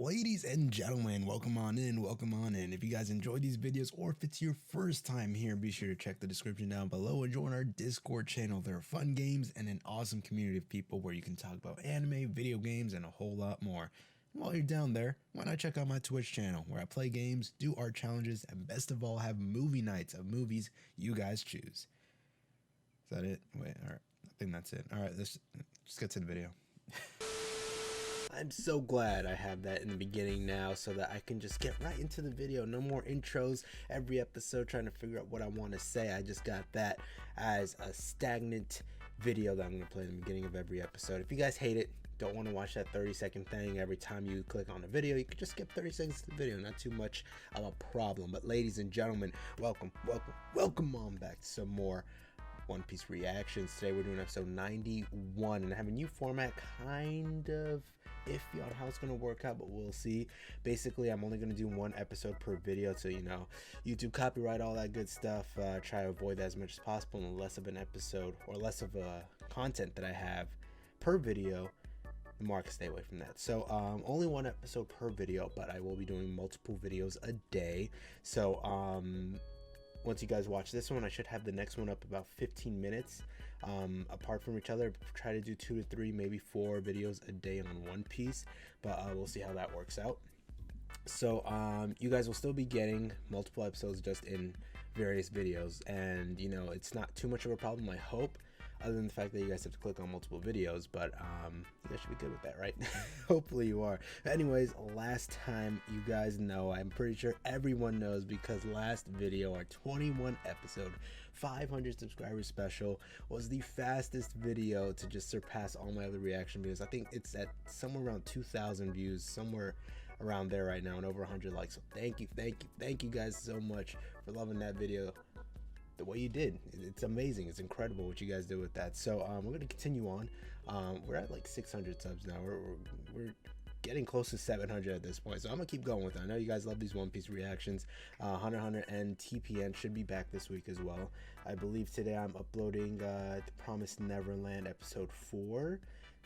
Ladies and gentlemen, welcome on in, welcome on in. If you guys enjoyed these videos or if it's your first time here, be sure to check the description down below and join our Discord channel. There are fun games and an awesome community of people where you can talk about anime, video games, and a whole lot more. And while you're down there, why not check out my Twitch channel where I play games, do art challenges, and best of all, have movie nights of movies you guys choose. Is that it? Wait, alright. I think that's it. Alright, let's just get to the video. I'm so glad I have that in the beginning now so that I can just get right into the video. No more intros every episode trying to figure out what I want to say. I just got that as a stagnant video that I'm going to play in the beginning of every episode. If you guys hate it, don't want to watch that 30-second thing every time you click on a video, you can just skip 30 seconds of the video. Not too much of a problem. But ladies and gentlemen, welcome on back to some more One Piece reactions. Today we're doing episode 91 and I have a new format, kind of iffy on how it's going to work out, but we'll see. Basically, I'm only going to do one episode per video, so you know, YouTube copyright, all that good stuff. Try to avoid that as much as possible, and less of an episode or less of a content that I have per video, the more I can stay away from that. So only one episode per video, but I will be doing multiple videos a day. So once you guys watch this one, I should have the next one up about 15 minutes apart from each other. Try to do 2 to 3, maybe 4 videos a day on One Piece, but we'll see how that works out. So you guys will still be getting multiple episodes just in various videos, and you know, it's not too much of a problem, I hope, other than the fact that you guys have to click on multiple videos, but you guys should be good with that, right? Hopefully you are. Anyways, last time, you guys know, I'm pretty sure everyone knows, because last video, our 21 episode 500 subscribers special, was the fastest video to just surpass all my other reaction videos. I think it's at somewhere around 2,000 views, somewhere around there right now, and over 100 likes. So thank you guys so much for loving that video the way you did. It's amazing. It's incredible what you guys did with that. So we're gonna continue on. We're at like 600 subs now. We're getting close to 700 at this point, so I'm gonna keep going with it. I know you guys love these One Piece reactions. Hunter x Hunter and TPN should be back this week as well. I believe today I'm uploading The Promised Neverland episode 4.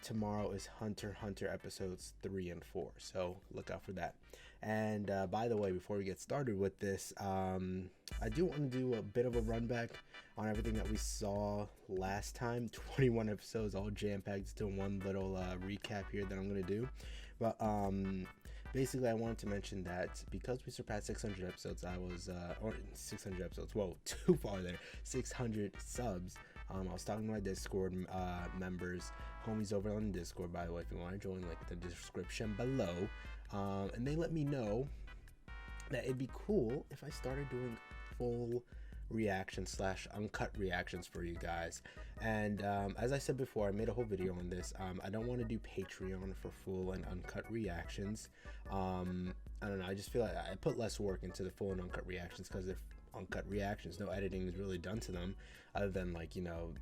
Tomorrow is Hunter x Hunter episodes 3 and 4, so look out for that. And by the way, before we get started with this, I do want to do a bit of a run back on everything that we saw last time. 21 episodes all jam-packed into one little recap here that I'm going to do. But basically, I wanted to mention that because we surpassed 600 episodes, or 600 episodes, whoa, too far there, 600 subs. I was talking to my Discord members, homies over on Discord, by the way, if you want to join, like the description below, and they let me know that it'd be cool if I started doing full reaction / uncut reactions for you guys. And as I said before, I made a whole video on this. I don't want to do Patreon for full and uncut reactions. I don't know, I just feel like I put less work into the full and uncut reactions, because they're uncut reactions, no editing is really done to them, other than, like, you know,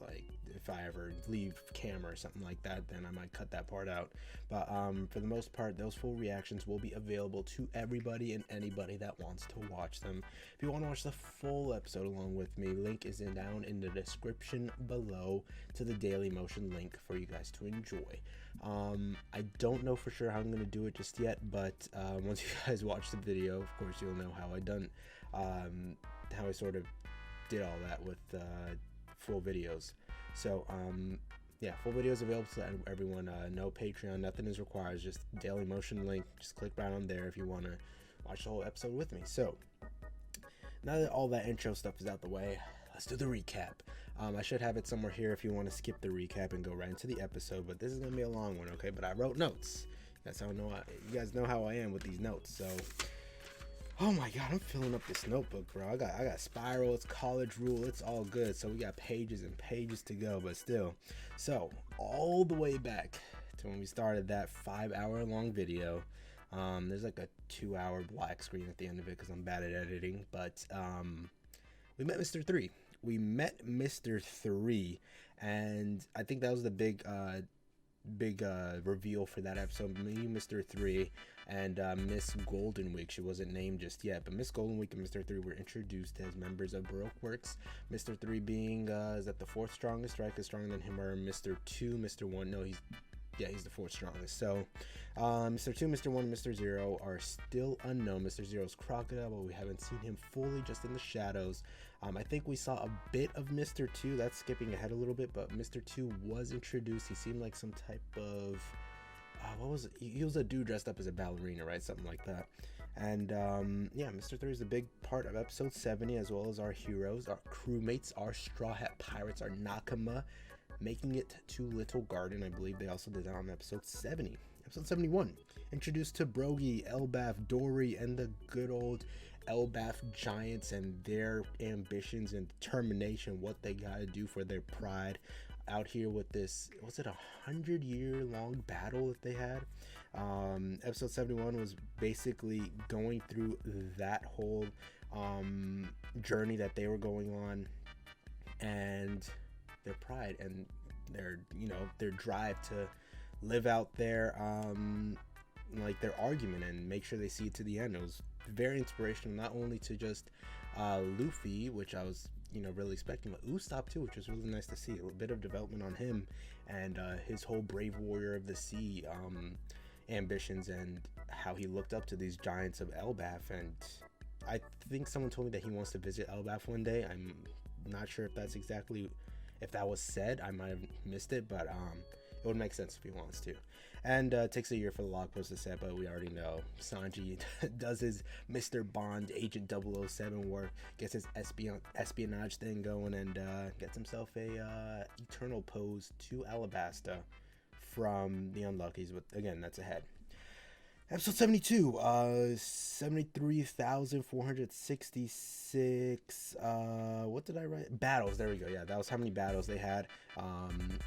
like if I ever leave camera or something like that, then I might cut that part out. But for the most part, those full reactions will be available to everybody and anybody that wants to watch them. If you want to watch the full episode along with me, link is down in the description below to the Daily Motion link for you guys to enjoy. I don't know for sure how I'm going to do it just yet, but once you guys watch the video, of course you'll know how I sort of did all that with full videos. So yeah, full videos available to everyone. No Patreon, nothing is required, just Daily Motion link. Just click right on there if you want to watch the whole episode with me. So now that all that intro stuff is out the way, let's do the recap. I should have it somewhere here if you want to skip the recap and go right into the episode, but this is gonna be a long one, okay? But I wrote notes. You guys know how I am with these notes. So oh my god, I'm filling up this notebook, bro. I got spiral, it's college rule, it's all good. So we got pages and pages to go, but still. So all the way back to when we started that 5-hour long video. There's like a 2-hour black screen at the end of it because I'm bad at editing. But we met Mr. 3. We met Mr. 3, and I think that was the big reveal for that episode. Me, Mr. 3, and Miss Golden Week. She wasn't named just yet, but Miss Golden Week and Mr. 3 were introduced as members of Baroque Works. Mr. 3 being is that the 4th strongest, right? Because stronger than him are Mr. 2, Mr. 1. No, he's yeah, he's the fourth strongest. So Mr. 2, Mr. 1, Mr. 0 are still unknown. Mr. 0's Crocodile, but we haven't seen him fully, just in the shadows. I think we saw a bit of Mr. 2. That's skipping ahead a little bit, but Mr. 2 was introduced. He seemed like some type of what was it? He was a dude dressed up as a ballerina, right? Something like that. And yeah, Mr. 3 is a big part of episode 70, as well as our heroes, our crewmates, our Straw Hat Pirates, our Nakama, making it to Little Garden. I believe they also did that on episode 70. Episode 71, introduced to Brogy, Elbaf, Dory, and the good old Elbaf giants and their ambitions and determination, what they gotta do for their pride out here with this, was it 100-year-long battle that they had? Episode 71 was basically going through that whole journey that they were going on, and their pride and their, you know, their drive to live out their like their argument and make sure they see it to the end. It was very inspirational, not only to just Luffy, which I was, you know, really expecting, but Usopp too, which was really nice to see. A bit of development on him and his whole brave warrior of the sea ambitions, and how he looked up to these giants of Elbaf. And I think someone told me that he wants to visit Elbaf one day. I'm not sure if that's exactly, if that was said. I might have missed it, but it would make sense if he wants to. And it takes a year for the log post to set, but we already know Sanji does his Mr. Bond Agent 007 work, gets his espionage thing going, and gets himself a eternal pose to Alabasta from the Unluckies. But again, that's ahead. Episode 72, 73,466, what did I write? Battles, there we go, yeah, that was how many battles they had,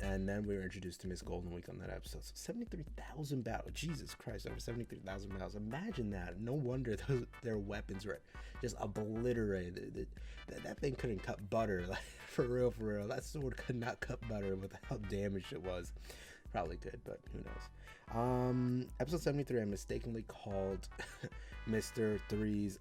and then we were introduced to Miss Golden Week on that episode. So 73,000 battles, Jesus Christ, over 73,000 battles, imagine that. No wonder their weapons were just obliterated. That thing couldn't cut butter, like, for real, that sword could not cut butter with how damaged it was. Probably could, but who knows. Episode 73, I mistakenly called Mr. 3's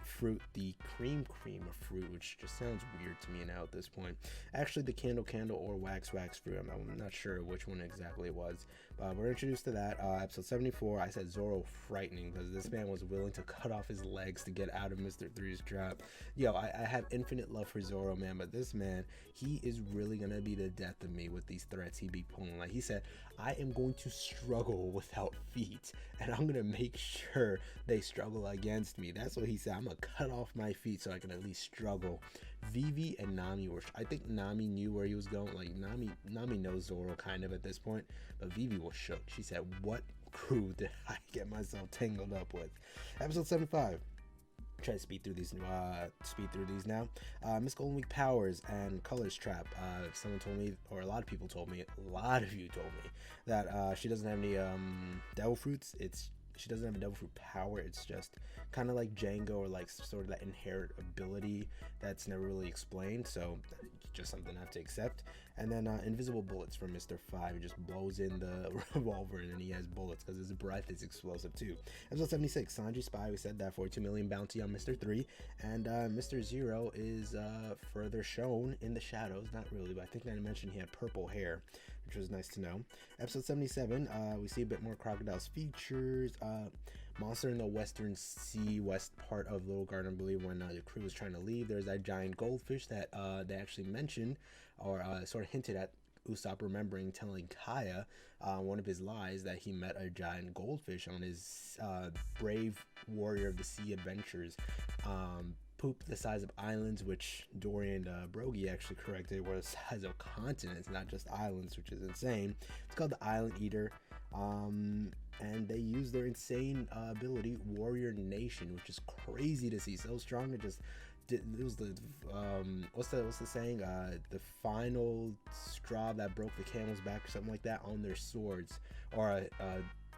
fruit the cream of fruit, which just sounds weird to me now at this point. Actually, the candle or wax fruit. I'm not sure which one exactly it was, but we're introduced to that. Episode 74, I said Zoro frightening, because this man was willing to cut off his legs to get out of Mr. 3's trap. Yo, I have infinite love for Zoro, man, but this man, he is really gonna be the death of me with these threats he be pulling. Like he said, I am going to struggle without feet, and I'm gonna make sure they struggle against me. That's what he said. I'm gonna cut off my feet so I can at least struggle. Vivi and Nami were, I think Nami knew where he was going. Like Nami knows Zoro kind of at this point, but Vivi was shook. She said, what crew did I get myself tangled up with? Episode 75. Try to speed through these now. Miss Golden Week powers and colors trap. Someone told me, or a lot of people told me, a lot of you told me that she doesn't have any devil fruits. She doesn't have a devil fruit power. It's just kind of like Django, or like sort of that inherent ability that's never really explained. So just something I have to accept. And then invisible bullets from Mr. 5. He just blows in the revolver and then he has bullets because his breath is explosive too. Episode 76, Sanji Spy. We said that, 42 million bounty on Mr. 3. And Mr. 0 is further shown in the shadows. Not really, but I think I mentioned he had purple hair, which was nice to know. Episode 77, we see a bit more Crocodile's features. Monster in the Western Sea, west part of Little Garden, I believe, when the crew was trying to leave. There's that giant goldfish that they actually mentioned, or sort of hinted at Usopp remembering telling Kaya one of his lies, that he met a giant goldfish on his brave warrior of the sea adventures. Poop the size of islands, which Dory and Brogy actually corrected were the size of continents, not just islands, which is insane. It's called the Island Eater. And they use their insane ability, Warrior Nation, which is crazy to see. So strong, it was the what's the saying? The final straw that broke the camel's back, or something like that, on their swords, or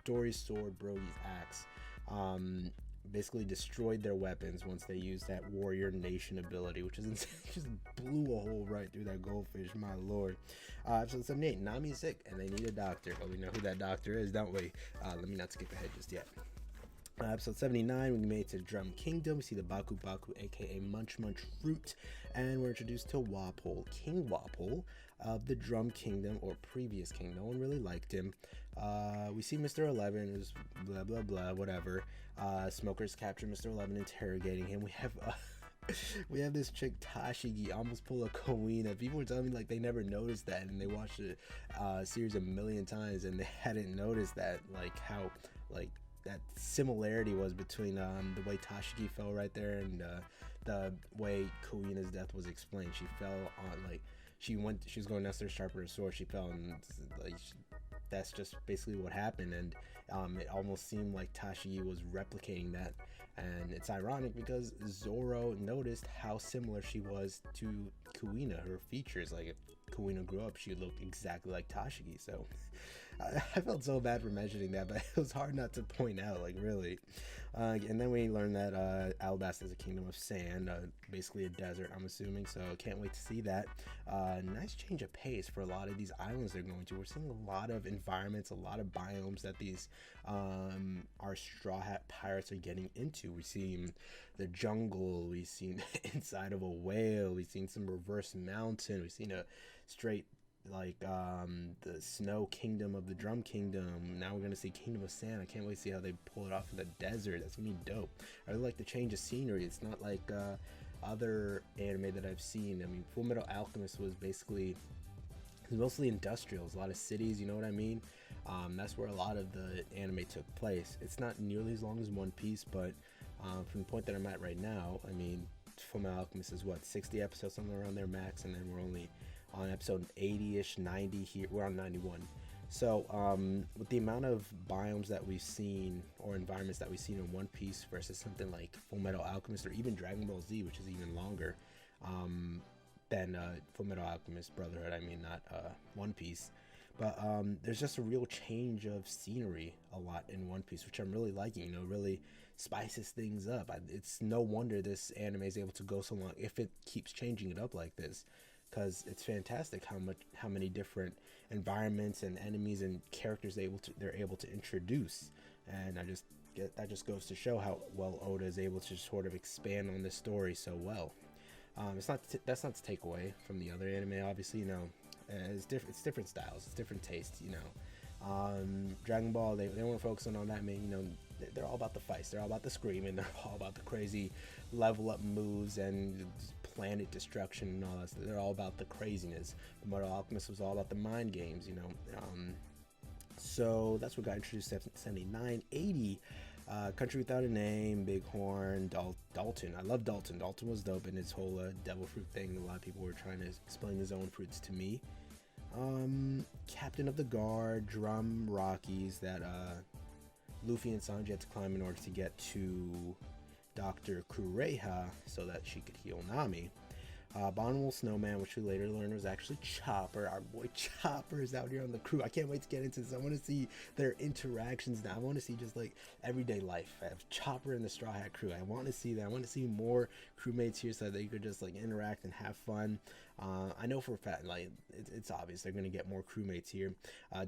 Dory's sword, Brogy's axe. Basically destroyed their weapons once they used that Warrior Nation ability, which is insane. Just blew a hole right through that goldfish, my lord. Episode 78, Nami is sick and they need a doctor. Well, we know who that doctor is, don't we? Let me not skip ahead just yet. Episode 79, we made it to Drum Kingdom. We see the Baku Baku, aka Munch Munch Fruit, and we're introduced to Wapol. King Wapol of the Drum Kingdom, or previous king. No one really liked him. We see Mr. 11, who's blah blah blah, whatever. Smokers capture Mr. 11, interrogating him. We have this chick Tashigi almost pull a Kawina. People were telling me like they never noticed that, and they watched the series a million times and they hadn't noticed that, like how like that similarity was between the way Tashigi fell right there and the way Kawina's death was explained. She fell on, like, she was going downstairs sharper her sword, she fell, and like that's just basically what happened. And it almost seemed like Tashigi was replicating that. And it's ironic because Zoro noticed how similar she was to Kuina, her features. Like, if Kuina grew up, she looked exactly like Tashigi. So I felt so bad for mentioning that, but it was hard not to point out, like, really. And then we learned that Alabasta is a kingdom of sand, basically a desert, I'm assuming. So can't wait to see that. Nice change of pace for a lot of these islands they're going to. We're seeing a lot of environments, a lot of biomes that these our Straw Hat pirates are getting into. We've seen the jungle, we've seen inside of a whale, we've seen some reverse mountain, we've seen a straight like the snow kingdom of the Drum Kingdom. Now we're gonna see Kingdom of Sand. I can't wait to see how they pull it off in the desert. That's gonna be dope. I really like the change of scenery. It's not like other anime that I've seen. I mean, Fullmetal Alchemist was mostly industrials, a lot of cities, you know what I mean? That's where a lot of the anime took place. It's not nearly as long as One Piece, but from the point that I'm at right now, I mean, Fullmetal Alchemist is what, 60 episodes, somewhere around there max, and then we're only on episode 80-ish, 90 here. We're on 91. So with the amount of biomes that we've seen, or environments that we've seen in One Piece versus something like Fullmetal Alchemist, or even Dragon Ball Z, which is even longer than Fullmetal Alchemist Brotherhood, I mean, not One Piece, but there's just a real change of scenery a lot in One Piece, which I'm really liking. You know, really spices things up. It's no wonder this anime is able to go so long if it keeps changing it up like this, because it's fantastic how many different environments and enemies and characters they're able to introduce. And that just goes to show how well Oda is able to sort of expand on this story so well. That's not to take away from the other anime, obviously. You know, it's different styles, it's different tastes, you know. Dragon Ball, they weren't focusing on that. I mean, you know, they're all about the fights, they're all about the screaming, they're all about the crazy level up moves and planet destruction and all that stuff. They're all about the craziness. The Mortal Alchemist was all about the mind games, you know. So that's what got introduced in 79. 80, Country Without a Name, Bighorn, Dalton. I love Dalton. Dalton was dope in his whole devil fruit thing. A lot of people were trying to explain his own fruits to me. Captain of the Guard, Drum Rockies that Luffy and Sanji had to climb in order to get to Dr. Kureha so that she could heal Nami. Abominable Snowman, which we later learned was actually Chopper. Our boy Chopper is out here on the crew. I can't wait to get into this. I want to see their interactions now. I want to see just like everyday life. I have Chopper and the Straw Hat crew. I want to see that. I want to see more crewmates here so that they could just like interact and have fun. I know for a fact, like it's obvious they're going to get more crewmates here.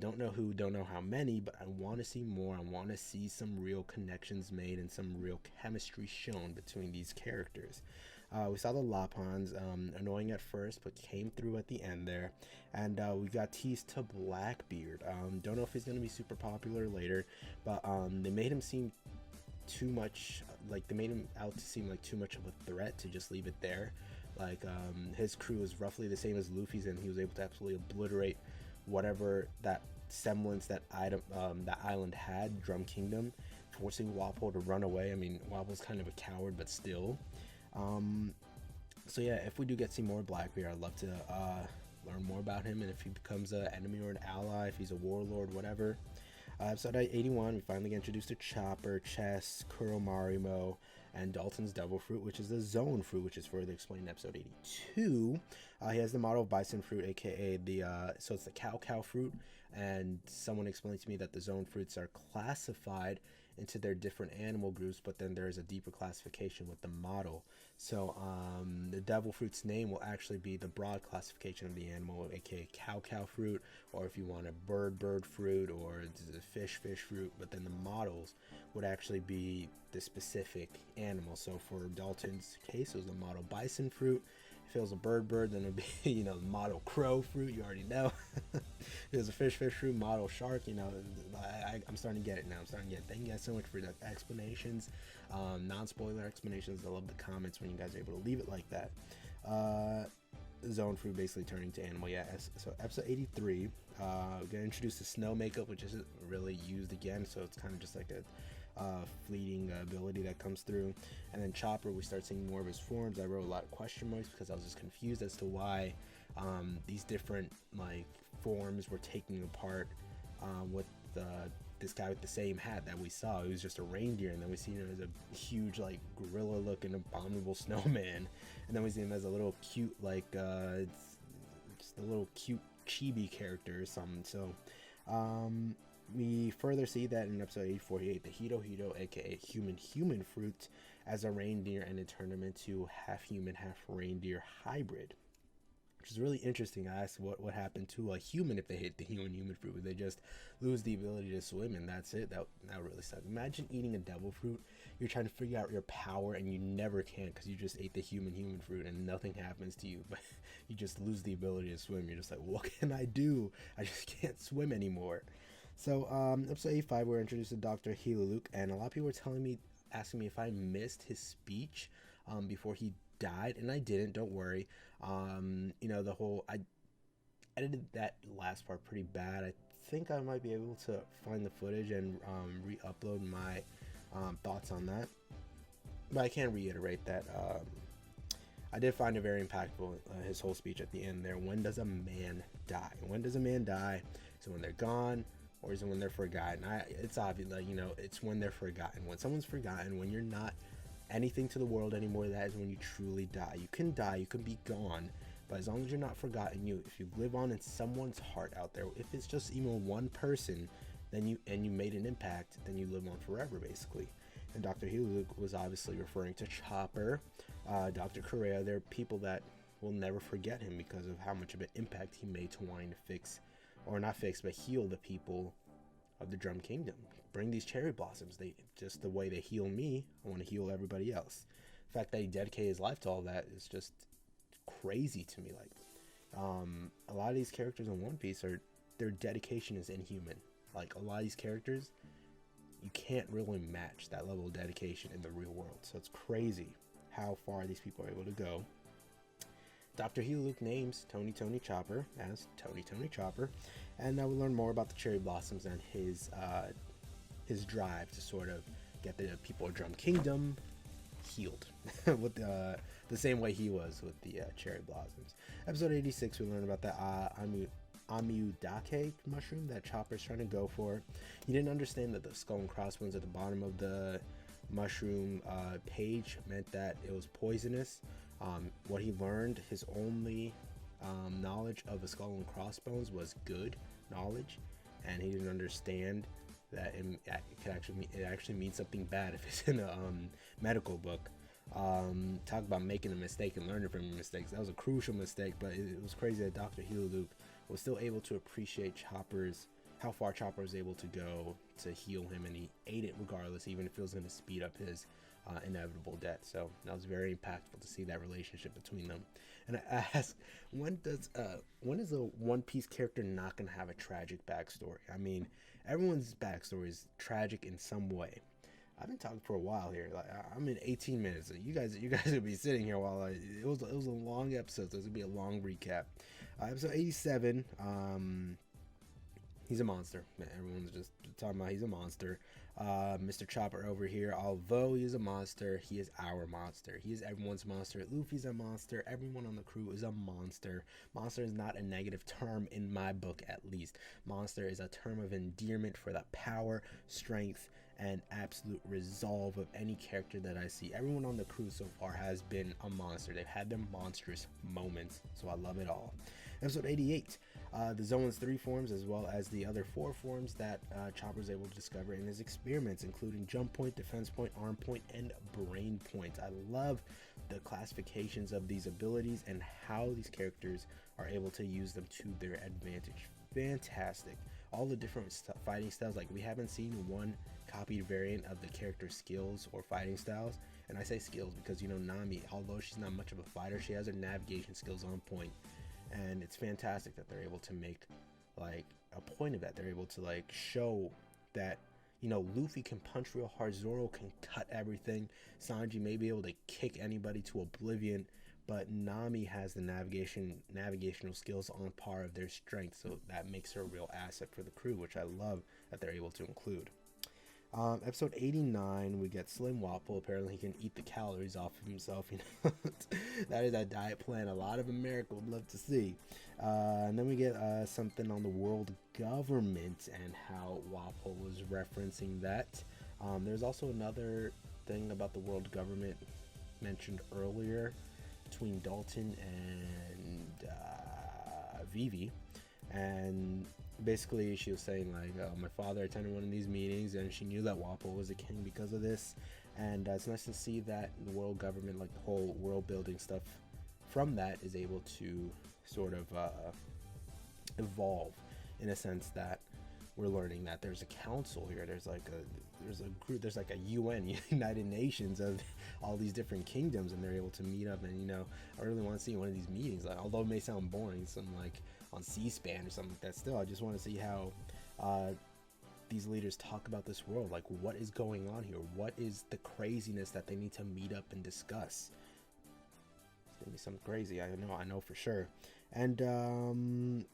Don't know who, don't know how many, but I want to see more. I want to see some real connections made and some real chemistry shown between these characters. We saw the Lapons, annoying at first, but came through at the end there. And we got teased to Blackbeard. Don't know if he's going to be super popular later, but they made him seem too much, like they made him out to seem like too much of a threat to just leave it there. Like his crew is roughly the same as Luffy's, and he was able to absolutely obliterate whatever that semblance that island had, Drum Kingdom, forcing Wapol to run away. I mean, Wapol's kind of a coward, but still. So yeah, if we do get to see more Blackbeard, I'd love to learn more about him, and if he becomes an enemy or an ally, if he's a warlord, whatever. Episode 81, we finally get introduced to Chopper, Chess, Kuromarimo, and Dalton's Devil Fruit, which is the Zone Fruit, which is further explained in episode 82. He has the model of Bison Fruit, aka so it's the cow fruit, and someone explained to me that the Zone Fruits are classified into their different animal groups, but then there is a deeper classification with the model. So the devil fruit's name will actually be the broad classification of the animal, aka cow fruit, or if you want a bird fruit, or the fish fruit, but then the models would actually be the specific animal. So for Dalton's case, it was the model bison fruit, If it was a bird, then it would be, you know, model crow fruit, you already know. If it was a fish fruit, model shark, you know, I'm starting to get it now. I'm starting to get it. Thank you guys so much for the explanations, non-spoiler explanations. I love the comments when you guys are able to leave it like that. Zone fruit basically turning to animal. Yeah, so episode 83, we're gonna introduce the snow makeup, which isn't really used again, so it's kind of just like a fleeting ability that comes through. And then Chopper, we start seeing more of his forms. I wrote a lot of question marks because I was just confused as to why these different like forms were taking apart with this guy with the same hat that we saw. He was just a reindeer, and then we see him as a huge like gorilla looking abominable snowman, and then we see him as a little cute like just a little cute chibi character or something. So we further see that in episode 848, the Hito, aka human fruit, as a reindeer, and it turned him into half human, half reindeer hybrid, which is really interesting. I asked what happened to a human if they hit the human fruit. Would they just lose the ability to swim and that's it? That really sucks. Imagine eating a devil fruit. You're trying to figure out your power and you never can because you just ate the human fruit and nothing happens to you, but you just lose the ability to swim. You're just like, what can I do? I just can't swim anymore. So episode 85, we're introduced to Dr. Hiluluk, and a lot of people were asking me if I missed his speech before he died, and I didn't. Don't worry. You know, I edited that last part pretty bad. I think I might be able to find the footage and re-upload my thoughts on that, but I can reiterate that I did find it very impactful, his whole speech at the end there. When does a man die? When does a man die? So when they're gone, or is it when they're forgotten? It's obvious, like, you know, it's when they're forgotten. When someone's forgotten, when you're not anything to the world anymore, that is when you truly die. You can die, you can be gone, but as long as you're not forgotten, if you live on in someone's heart out there, if it's just even one person, then you made an impact, then you live on forever, basically. And Dr. Hiluluk was obviously referring to Chopper, Dr. Correa. They're people that will never forget him because of how much of an impact he made to wanting to heal the people of the Drum Kingdom. Bring these cherry blossoms. They just the way they heal me, I want to heal everybody else. The fact that he dedicated his life to all that is just crazy to me. Like, a lot of these characters in One Piece their dedication is inhuman. Like, a lot of these characters, you can't really match that level of dedication in the real world. So it's crazy how far these people are able to go. Dr. Hiluluk names Tony Chopper as Tony Chopper, and we learn more about the cherry blossoms and his drive to sort of get the people of Drum Kingdom healed with the same way he was with the cherry blossoms. Episode 86, we learn about the Amudake mushroom that Chopper's trying to go for. He didn't understand that the skull and crossbones at the bottom of the mushroom page meant that it was poisonous. What he learned, his only knowledge of a skull and crossbones was good knowledge, and he didn't understand that it actually means something bad if it's in a medical book. Talk about making a mistake and learning from your mistakes. That was a crucial mistake, but it was crazy that Dr. Hiluluk was still able to appreciate how far Chopper was able to go to heal him, and he ate it regardless, even if it was going to speed up his inevitable death. So that was very impactful to see that relationship between them. And I ask, when is a One Piece character not going to have a tragic backstory? I mean, everyone's backstory is tragic in some way. I've been talking for a while here. Like, I'm in 18 minutes. You guys will be sitting here while it was a long episode, so it's gonna be a long recap. Episode 87. He's a monster. Everyone's just talking about he's a monster. Mr. Chopper over here, although he is a monster, he is our monster. He is everyone's monster. Luffy's a monster. Everyone on the crew is a monster. Monster is not a negative term in my book, at least. Monster is a term of endearment for the power, strength, and absolute resolve of any character that I see. Everyone on the crew so far has been a monster. They've had their monstrous moments, so I love it all. Episode 88, the Zoan's 3 forms, as well as the other 4 forms that Chopper was able to discover in his experiments, including Jump Point, Defense Point, Arm Point, and Brain Point. I love the classifications of these abilities and how these characters are able to use them to their advantage. Fantastic. All the different fighting styles, like we haven't seen one copied variant of the character's skills or fighting styles. And I say skills because, you know, Nami, although she's not much of a fighter, she has her navigation skills on point. And it's fantastic that they're able to make like a point of that. They're able to like show that, you know, Luffy can punch real hard, Zoro can cut everything, Sanji may be able to kick anybody to oblivion, but Nami has the navigational skills on par of their strength, so that makes her a real asset for the crew, which I love that they're able to include. Episode 89, we get Slim Wapol. Apparently he can eat the calories off of himself, you know. That is a diet plan a lot of America would love to see. And then we get something on the world government and how Wapol was referencing that. There's also another thing about the world government mentioned earlier between Dalton and Vivi, and basically she was saying like, my father attended one of these meetings and she knew that Wapol was a king because of this. And it's nice to see that the world government, like the whole world building stuff from that, is able to sort of evolve in a sense that we're learning that there's a council here, there's a group, there's like a UN, United Nations, of all these different kingdoms, and they're able to meet up. And, you know, I really want to see one of these meetings, like, although it may sound boring, something like on C-SPAN or something like that, still I just want to see how these leaders talk about this world, like what is going on here, what is the craziness that they need to meet up and discuss. It's gonna be something crazy, I know for sure. And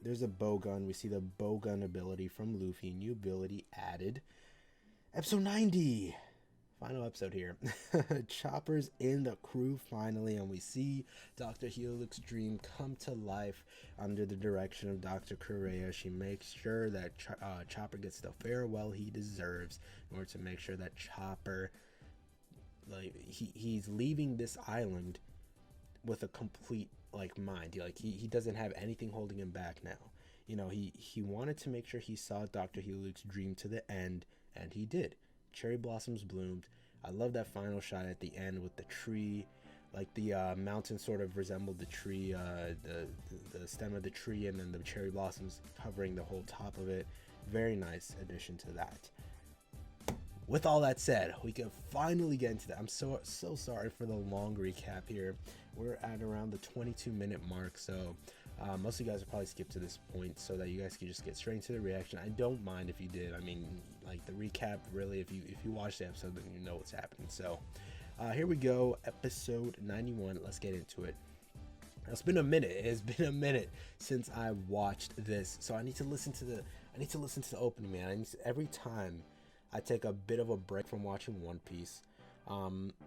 there's a bow gun. We see the bow gun ability from Luffy, new ability added. Episode 90, final episode here. Chopper's in the crew finally, and we see Dr. Helix's dream come to life under the direction of Dr. Kureha. She makes sure that Chopper gets the farewell he deserves in order to make sure that Chopper, like, he's leaving this island with a complete like mind. He doesn't have anything holding him back now. You know, he wanted to make sure he saw Dr. Helix's dream to the end, and he did. Cherry blossoms bloomed. I love that final shot at the end with the tree, like the mountain sort of resembled the tree, the stem of the tree, and then the cherry blossoms covering the whole top of it. Very nice addition to that. With all that said, we can finally get into that. I'm so sorry for the long recap here. We're at around the 22-minute mark, so most of you guys will probably skip to this point so that you guys can just get straight into the reaction. I don't mind if you did. I mean, like the recap, really, if you watch the episode, then you know what's happening. So here we go, episode 91. Let's get into it. It's been a minute. It's been a minute since I watched this, so I need to listen to the opening, man. Every time I take a bit of a break from watching One Piece,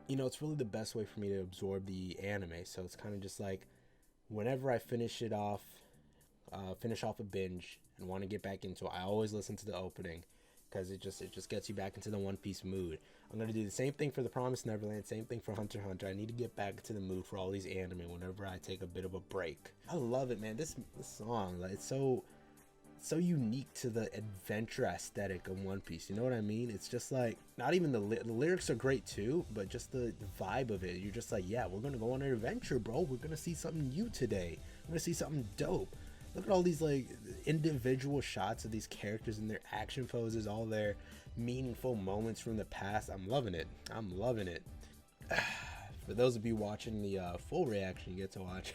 you know, it's really the best way for me to absorb the anime. So it's kind of just like whenever I finish off a binge and want to get back into it, I always listen to the opening because it just gets you back into the One Piece mood. I'm gonna do the same thing for The Promised Neverland, same thing for Hunter x Hunter. I need to get back into the mood for all these anime whenever I take a bit of a break. I love it, man. This song, like, it's so unique to the adventure aesthetic of One Piece. You know what I mean? It's just like, not even the lyrics are great too, but just the vibe of it. You're just like, yeah, we're gonna go on an adventure, bro. We're gonna see something new today. We're gonna see something dope. Look at all these like individual shots of these characters and their action poses, all their meaningful moments from the past. I'm loving it. I'm loving it. For those of you watching the full reaction, you get to watch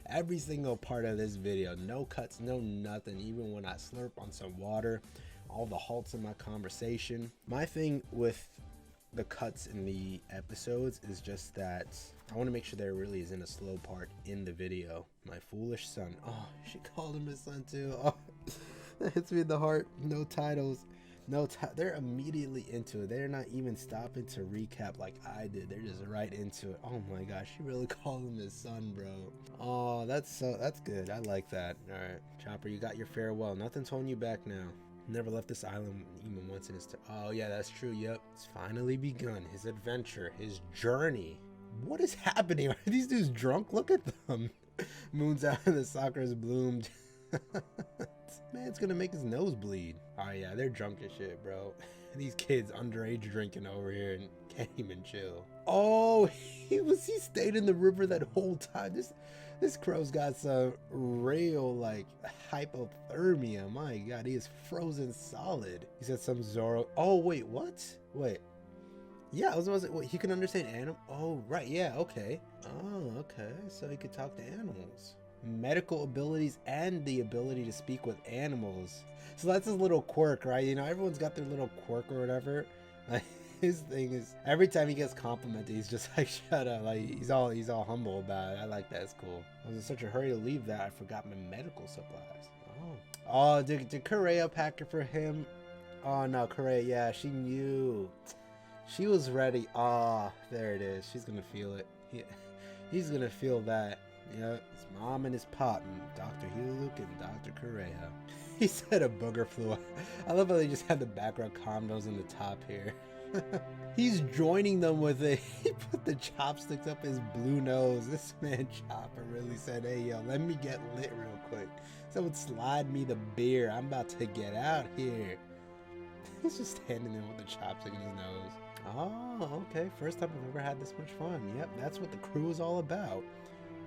every single part of this video. No cuts, no nothing. Even when I slurp on some water, all the halts in my conversation. My thing with the cuts in the episodes is just that I want to make sure there really isn't a slow part in the video. My foolish son. Oh, she called him his son too. Oh, that hits me in the heart. No titles. They're immediately into it. They're not even stopping to recap like I did. They're just right into it. Oh my gosh, she really called him his son, bro. Oh, that's good. I like that. All right, Chopper, you got your farewell. Nothing's holding you back now. Never left this island even once in his time. Oh yeah, that's true. Yep, it's finally begun. His adventure, his journey. What is happening? Are these dudes drunk? Look at them. Moon's out and the sakura's bloomed. Man, it's gonna make his nose bleed. Oh yeah, they're drunk as shit, bro. These kids underage drinking over here and can't even chill. Oh, he stayed in the river that whole time. This crow's got some real, like, hypothermia. My God, he is frozen solid. He said some Zoro. Oh, wait, what? Wait. Yeah, I was about to say, wait, he can understand animal. Oh, right, yeah, okay. Oh, okay, so he could talk to animals. Medical abilities and the ability to speak with animals. So that's his little quirk, right? You know, everyone's got their little quirk or whatever. Like, his thing is every time he gets complimented, he's just like, shut up. Like, he's all humble about it. I like that. It's cool. I was in such a hurry to leave that I forgot my medical supplies. Oh, did Kureha pack it for him? Oh no, Kureha, yeah, she knew. She was ready. Ah, there it is. She's gonna feel it. He's gonna feel that. Yeah, his mom and his pop, and Dr. Huluk and Dr. Kureha. He said a booger flew. I love how they just had the background condos in the top here. He's joining them with it. He put the chopsticks up his blue nose. This man Chopper really said, hey, yo, let me get lit real quick. Someone slide me the beer. I'm about to get out here. He's just standing there with the chopstick in his nose. Oh, okay. First time I've ever had this much fun. Yep, that's what the crew is all about.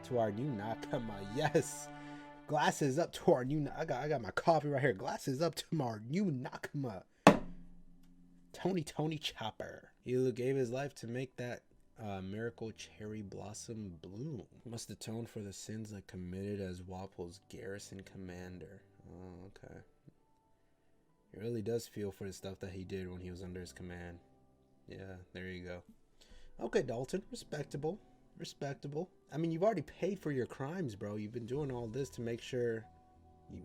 To our new Nakama. Yes. Glasses up to our new... I got my coffee right here. Glasses up to our new Nakama. Tony Chopper. He gave his life to make that miracle cherry blossom bloom. Must atone for the sins I committed as Wapple's garrison commander. Oh, okay. He really does feel for the stuff that he did when he was under his command. Yeah, there you go. Okay, Dalton. Respectable. Respectable. I mean, you've already paid for your crimes, bro. You've been doing all this to make sure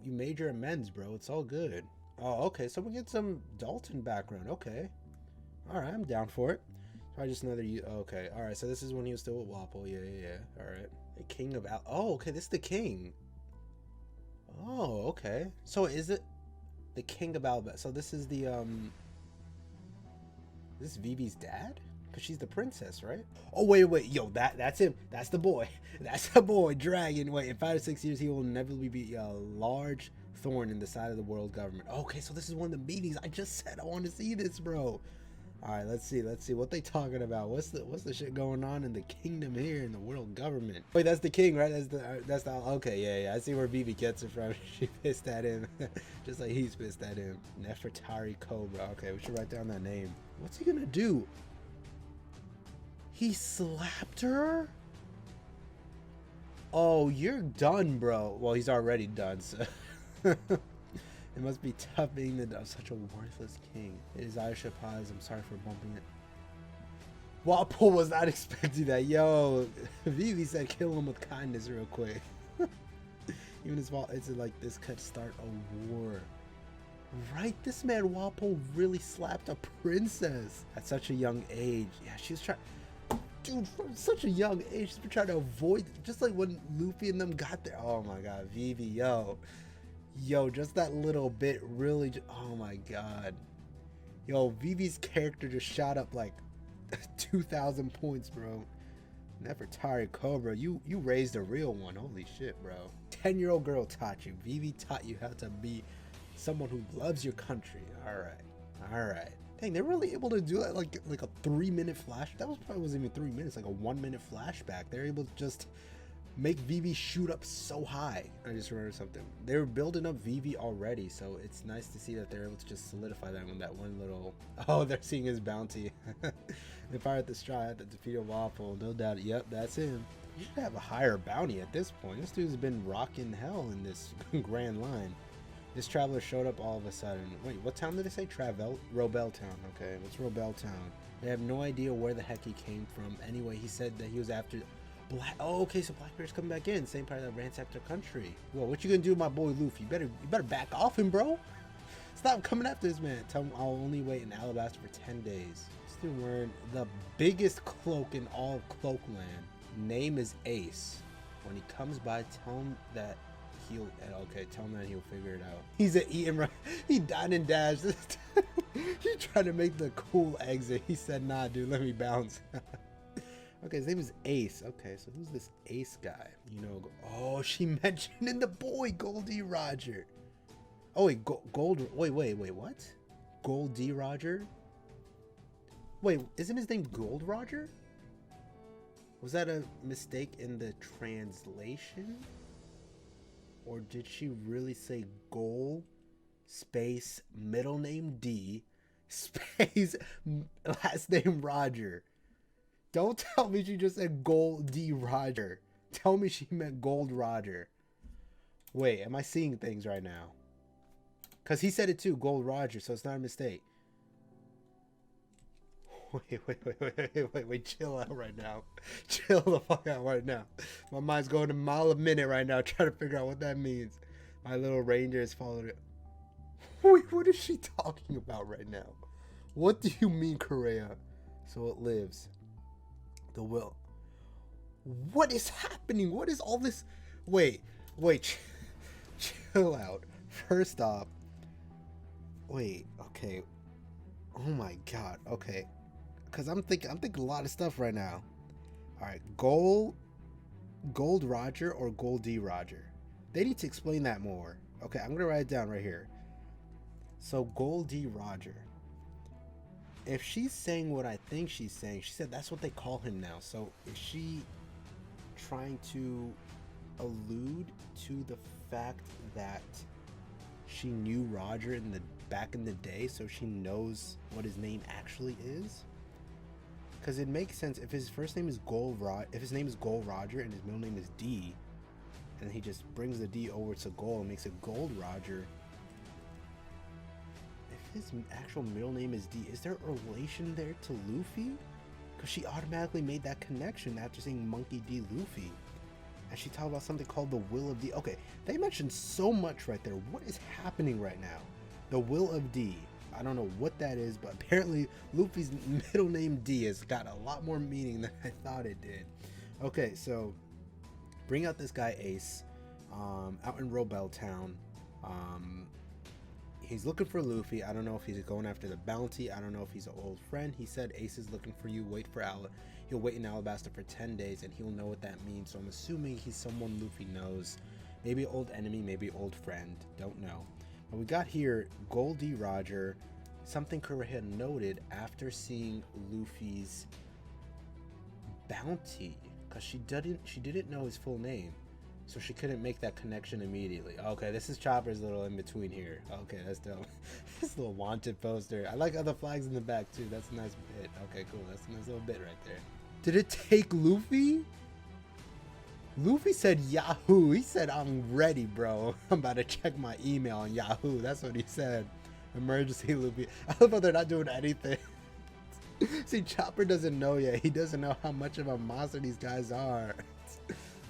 you made your amends, bro. It's all good. Oh, okay. So we get some Dalton background. Okay. All right. I'm down for it. Probably just another... Okay. All right. So this is when he was still with Wapple. Yeah. All right. The king of... Oh, okay. This is the king. Oh, okay. So is it the king of Alba? So this is the... This is Vivi's dad? Because she's the princess, right? Oh, wait. Yo, that's him. That's the boy. That's the boy. Dragon. Wait, in 5 to 6 years, he will inevitably be a large thorn in the side of the world government. Okay, so this is one of the meetings. I just said I want to see this, bro. All right, let's see what they talking about. What's the shit going on in the kingdom here in the world government? Wait, that's the king, right? That's the okay, yeah. I see where Vivi gets it from. She pissed at him, just like he's pissed at him. Nefertari Cobra. Okay, we should write down that name. What's he gonna do? He slapped her? Oh, you're done, bro. Well, he's already done, so... It must be tough being such a worthless king. It is Aisha Paz. I'm sorry for bumping it. Wapple was not expecting that. Yo, Vivi said kill him with kindness real quick. Even his fault, it's like this could start a war. Right? This man Wapple really slapped a princess at such a young age. Yeah, she was trying... Dude, from such a young age, she's been trying to avoid... Just like when Luffy and them got there. Oh my god, Vivi, yo. Yo, just that little bit really... Oh my god. Yo, Vivi's character just shot up like 2,000 points, bro. Nefertari Cobra, you raised a real one. Holy shit, bro. 10-year-old girl taught you. Vivi taught you how to be someone who loves your country. Alright. Dang, they're really able to do that like a 3-minute flash. That probably wasn't even 3 minutes, like a 1-minute flashback. They're able to just make Vivi shoot up so high. I just remembered something. They were building up Vivi already, so it's nice to see that they're able to just solidify that with that one little... Oh, they're seeing his bounty. They fired the straw at the defeat of Wapple. No doubt. Yep, that's him. You should have a higher bounty at this point. This dude's been rocking hell in this grand line. This traveler showed up all of a sudden. Wait, what town did they say? Robel Town. Okay, what's Robel Town? They have no idea where the heck he came from. Anyway, he said that he was after... Oh, okay, so Blackbeard's coming back in. Same part that ransacked our country. Well, what you gonna do with my boy Luffy? You better back off him, bro. Stop coming after this man. Tell him I'll only wait in Alabasta for 10 days. This dude wearing the biggest cloak in all of Cloakland. Name is Ace. When he comes by, tell him that he'll... Okay, tell him that he'll figure it out. He's at eating right. He died and dashed. He tried to make the cool exit. He said, nah, dude, let me bounce. Okay, his name is Ace. Okay, so who's this Ace guy? You know, oh, she mentioned in the boy Goldie Roger. Oh, wait, wait, what? Goldie Roger? Wait, isn't his name Gold Roger? Was that a mistake in the translation? Or did she really say goal space middle name D space last name Roger? Don't tell me she just said Gold D Roger. Tell me she meant Gold Roger. Wait, am I seeing things right now? Because he said it too, Gold Roger, so it's not a mistake. Wait, chill out right now. Chill the fuck out right now. My mind's going a mile a minute right now trying to figure out what that means. My little ranger is following it. Wait, what is she talking about right now? What do you mean, Correa? So it lives. The will. What is happening? What is all this? Wait, chill out. First off, wait, okay. Oh my god, okay. Because I'm thinking a lot of stuff right now. All right, Gold Roger or Gold D Roger? They need to explain that more. Okay, I'm gonna write it down right here. So Gold D Roger. If she's saying what I think she's saying, she said that's what they call him now. So is she trying to allude to the fact that she knew Roger back in the day, so she knows what his name actually is? Because it makes sense if his first name is if his name is Gold Roger and his middle name is D, and he just brings the D over to Gold and makes it Gold Roger. If his actual middle name is D, is there a relation there to Luffy? Because she automatically made that connection after seeing Monkey D. Luffy. And she talked about something called the Will of D. Okay, they mentioned so much right there. What is happening right now? The Will of D. I don't know what that is, but apparently Luffy's middle name D has got a lot more meaning than I thought it did. Okay, so bring out this guy Ace out in Robel Town. He's looking for Luffy. I don't know if he's going after the bounty. I don't know if he's an old friend. He said Ace is looking for you. He'll wait in Alabasta for 10 days and he'll know what that means. So I'm assuming he's someone Luffy knows. Maybe an old enemy, maybe old friend. Don't know. But we got here Gold D Roger. Something Kureha noted after seeing Luffy's bounty, because she didn't know his full name, so she couldn't make that connection immediately. Okay, this is Chopper's little in between here. Okay, that's dope. This little wanted poster. I like other flags in the back too. That's a nice bit. Okay, cool. That's a nice little bit right there. Did it take Luffy? Luffy said Yahoo. He said, I'm ready, bro. I'm about to check my email on Yahoo. That's what he said. Emergency Luffy. I love how they're not doing anything. See, Chopper doesn't know yet. He doesn't know how much of a monster these guys are.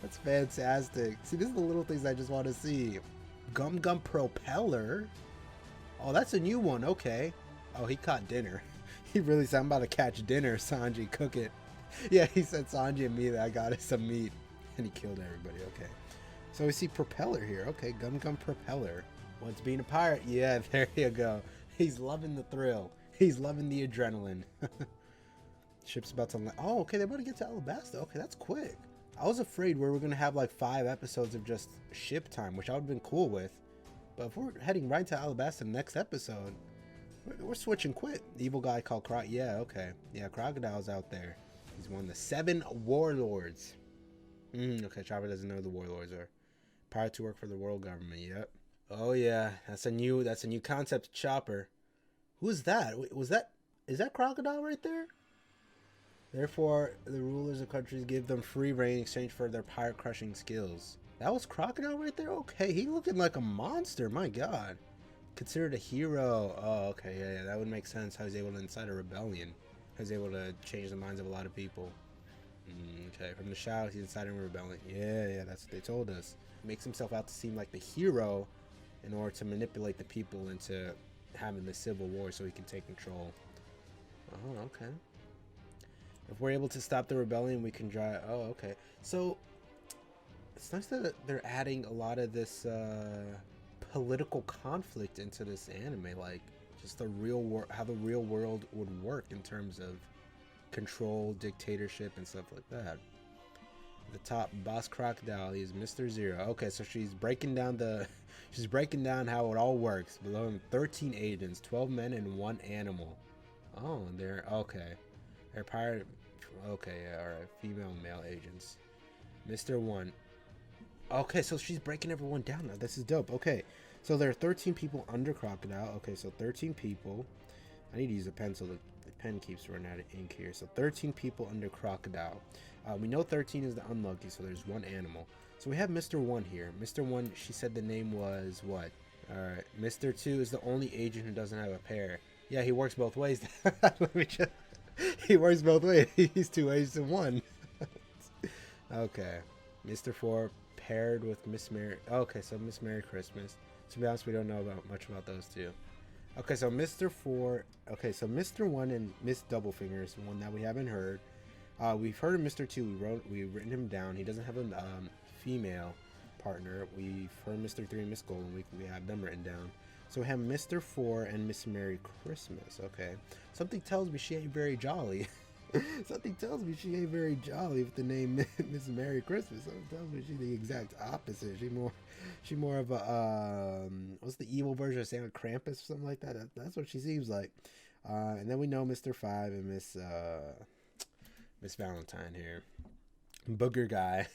That's fantastic. See, this is the little things I just want to see. Gum Gum Propeller. Oh, that's a new one. Okay. Oh, he caught dinner. He really said, I'm about to catch dinner, Sanji. Cook it. Yeah, he said Sanji and me that I got us some meat. And he killed everybody. Okay. So we see Propeller here. Okay, Gum Gum Propeller. What's being a pirate? Yeah, there you go. He's loving the thrill. He's loving the adrenaline. Ship's about to land. Oh, okay, they're about to get to Alabasta. Okay, that's quick. I was afraid we were going to have like 5 episodes of just ship time, which I would have been cool with. But if we're heading right to Alabasta next episode, we're switching quick. The evil guy called yeah, okay. Yeah, Crocodile's out there. He's one of the 7 warlords. Okay, Chopper doesn't know who the warlords are. Pirates who work for the world government. Yep. Oh yeah, that's a new concept to Chopper. Who is that? Is that Crocodile right there? Therefore, the rulers of countries give them free reign in exchange for their pirate crushing skills. That was Crocodile right there? Okay, he looking like a monster, my god. Considered a hero. Oh, okay, yeah, that would make sense how he's able to incite a rebellion. How he's able to change the minds of a lot of people. Okay, from the shadows, he's inciting a rebellion. Yeah, that's what they told us. Makes himself out to seem like the hero in order to manipulate the people into having the civil war so he can take control. Oh, okay. If we're able to stop the rebellion, we can drive. Oh, okay. So it's nice that they're adding a lot of this political conflict into this anime, like just the real world, how the real world would work in terms of control, dictatorship, and stuff like that. The top boss Crocodile, he is Mr. Zero. Okay, so she's breaking down how it all works. Below him, 13 agents, 12 men, and 1 animal. Oh, they're okay. They're pirate Okay, yeah, all right. Female, male agents. Mr. 1. Okay, so she's breaking everyone down now. This is dope. Okay, so there are 13 people under Crocodile. Okay, so 13 people. I need to use a pencil. The pen keeps running out of ink here. So 13 people under Crocodile. We know 13 is the unlucky, so there's one animal. So we have Mr. 1 here. Mr. 1, she said the name was what? Alright, Mr. 2 is the only agent who doesn't have a pair. Yeah, he works both ways. He works both ways. He's 2 agents in 1. Okay. Mr. 4 paired with Miss Merry. Okay, so Miss Merry Christmas. To be honest, we don't know much about those two. Okay, so Mr. 4. Okay, so Mr. 1 and Miss Doublefingers, is one that we haven't heard. We've heard of Mr. 2. We've written him down. He doesn't have a female partner. We've heard Mr. 3 and Miss Golden Week. We have them written down. So we have Mr. 4 and Miss Merry Christmas. Okay. Something tells me she ain't very jolly. Something tells me she ain't very jolly with the name Miss Merry Christmas. Something tells me she's the exact opposite. She more of a what's the evil version of Santa Krampus or something like that. That's what she seems like. And then we know Mr. 5 and Miss Valentine here. Booger guy.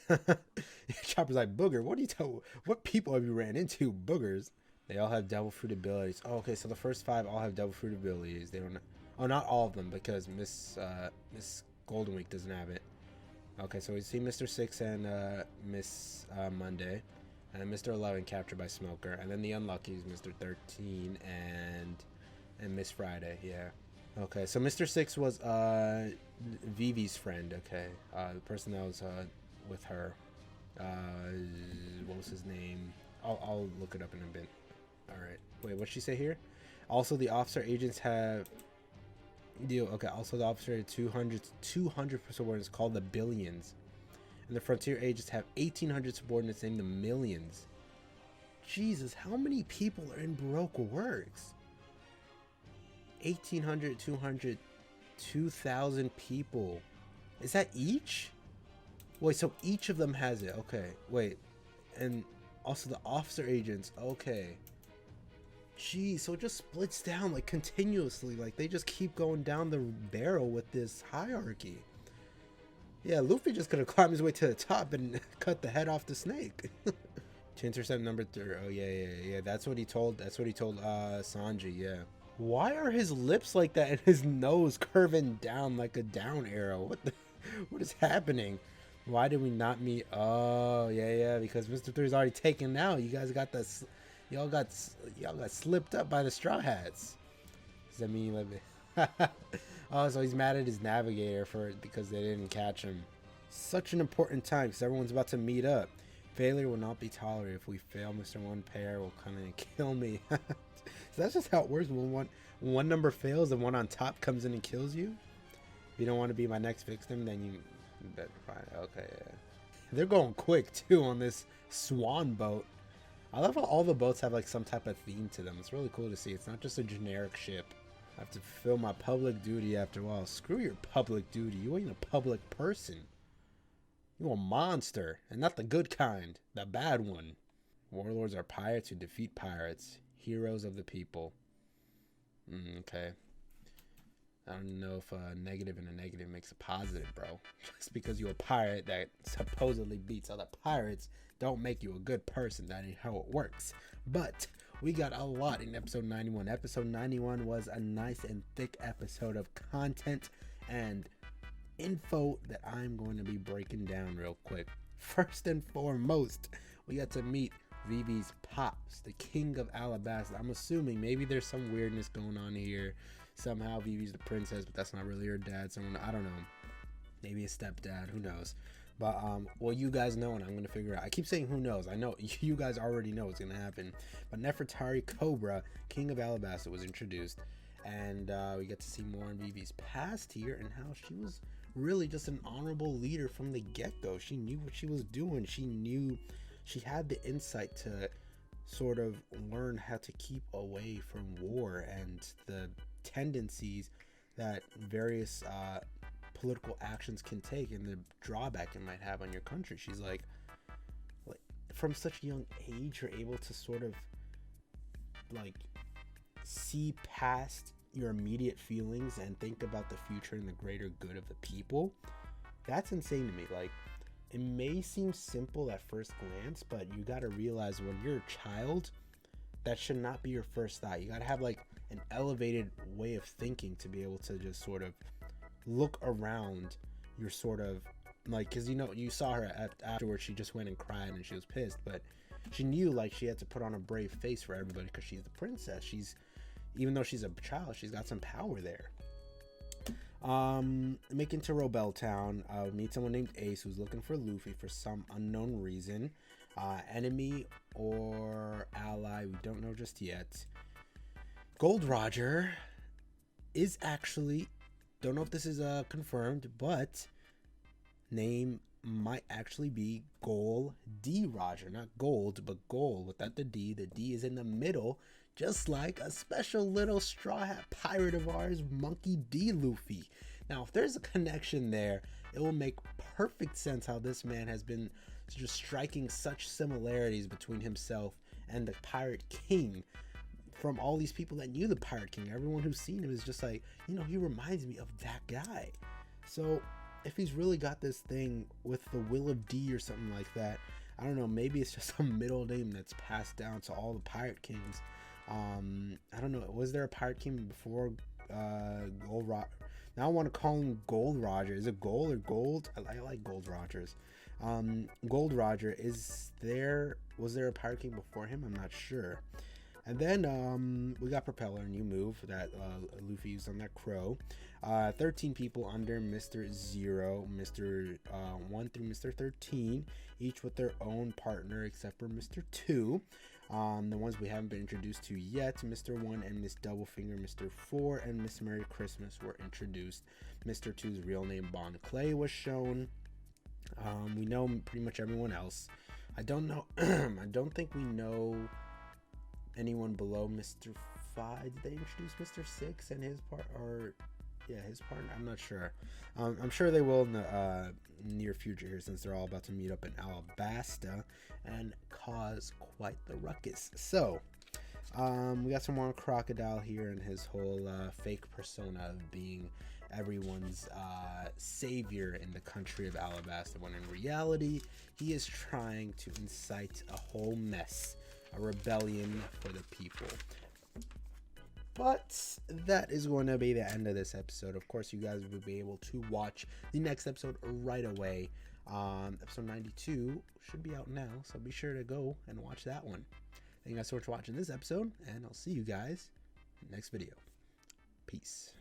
Chopper's like, Booger, what people have you ran into? Boogers. They all have devil fruit abilities. Oh, okay, so the first 5 all have devil fruit abilities. They don't. Oh, not all of them, because Miss Golden Week doesn't have it. Okay, so we see Mr. 6 and Miss Monday, and then Mr. 11 captured by Smoker, and then the unlucky is Mr. 13 and Miss Friday. Yeah. Okay, so Mr. 6 was Vivi's friend. Okay, the person that was with her. What was his name? I'll look it up in a bit. All right. Wait, what'd she say here? Also, the officer agents have deal. Okay. Also, the officer had 200 subordinates called the Billions, and the frontier agents have 1,800 subordinates named the Millions. Jesus, how many people are in Baroque Works? 1,800, 200, 2,000 people. Is that each? Wait, so each of them has it. Okay. Wait, and also the officer agents. Okay. Gee, so it just splits down like continuously. Like they just keep going down the barrel with this hierarchy. Yeah, Luffy just could have climbed his way to the top and cut the head off the snake. To intercept number 3. Oh yeah. That's what he told. Sanji. Yeah. Why are his lips like that and his nose curving down like a down arrow? What is happening? Why did we not meet? Oh yeah, because Mr. 3 is already taken out. You guys got this. Y'all got slipped up by the Straw Hats. Does that mean like? Oh, so he's mad at his navigator because they didn't catch him. Such an important time because everyone's about to meet up. Failure will not be tolerated. If we fail, Mr. 1 pair will come in and kill me. So that's just how it works. When one number fails and one on top comes in and kills you. If you don't want to be my next victim, then you better find. Okay, yeah. They're going quick too on this swan boat. I love how all the boats have like some type of theme to them. It's really cool to see. It's not just a generic ship. I have to fulfill my public duty after a while. Screw your public duty. You ain't a public person. You a monster, and not the good kind, the bad one. Warlords are pirates who defeat pirates. Heroes of the people. Okay. I don't know if a negative and a negative makes a positive, bro. Just because you're a pirate that supposedly beats other pirates don't make you a good person. That ain't how it works. But we got a lot in episode 91. Episode 91 was a nice and thick episode of content and info that I'm going to be breaking down real quick. First and foremost, we got to meet Vivi's pops, the king of Alabasta. I'm assuming maybe there's some weirdness going on here. Somehow Vivi's the princess, but that's not really her dad. Someone, I don't know. Maybe a stepdad, who knows. But well, you guys know, and I'm gonna figure out. I keep saying who knows. I know you guys already know what's gonna happen. But Nefertari Cobra, king of Alabasta, was introduced, and we get to see more on Vivi's past here and how she was really just an honorable leader from the get-go. She knew what she was doing. She had the insight to sort of learn how to keep away from war and the tendencies that various political actions can take and the drawback it might have on your country. She's like from such a young age, you're able to sort of like see past your immediate feelings and think about the future and the greater good of the people, that's insane to me. Like, it may seem simple at first glance, but you got to realize when you're a child, that should not be your first thought. You got to have like an elevated way of thinking to be able to just sort of look around your sort of like, because you know, you saw her afterwards, she just went and cried and she was pissed, but she knew like she had to put on a brave face for everybody because she's the princess. She's, even though she's a child, she's got some power there. Making to Robel Town, meet someone named Ace who's looking for Luffy for some unknown reason. Enemy or ally, we don't know just yet. Gold Roger is actually, don't know if this is confirmed, but name might actually be Gold D Roger, not gold, but gold without the D. The D is in the middle, just like a special little straw hat pirate of ours, Monkey D. Luffy. Now, if there's a connection there, it will make perfect sense how this man has been just striking such similarities between himself and the Pirate King. From all these people that knew the Pirate King, everyone who's seen him is just like, you know, he reminds me of that guy. So if he's really got this thing with the Will of D or something like that, I don't know, maybe it's just a middle name that's passed down to all the Pirate Kings. I don't know, was there a Pirate King before Gold Roger? Now I want to call him Gold Roger. Is it Gold or Gold? I like Gold Rogers. Gold Roger, was there a Pirate King before him? I'm not sure. And then we got Propeller, a new move that Luffy used on that crow. 13 people under Mr. 0, Mr. 1 through Mr. 13, each with their own partner except for Mr. 2. The ones we haven't been introduced to yet, Mr. 1 and Miss Doublefinger, Mr. 4 and Miss Merry Christmas were introduced. Mr. 2's real name, Bon Clay, was shown. We know pretty much everyone else. I don't know. I don't think we know anyone below Mr. 5. Did they introduce Mr. 6 and his part, or yeah, his partner? I'm not sure. I'm sure they will in the near future here, since they're all about to meet up in Alabasta and cause quite the ruckus. So we got some more Crocodile here and his whole fake persona of being everyone's savior in the country of Alabasta, when in reality he is trying to incite a whole mess, a rebellion for the people. But that is going to be the end of this episode. Of course, you guys will be able to watch the next episode right away. Episode 92 should be out now, so be sure to go and watch that one. Thank you guys so much for watching this episode, and I'll see you guys in the next video. Peace.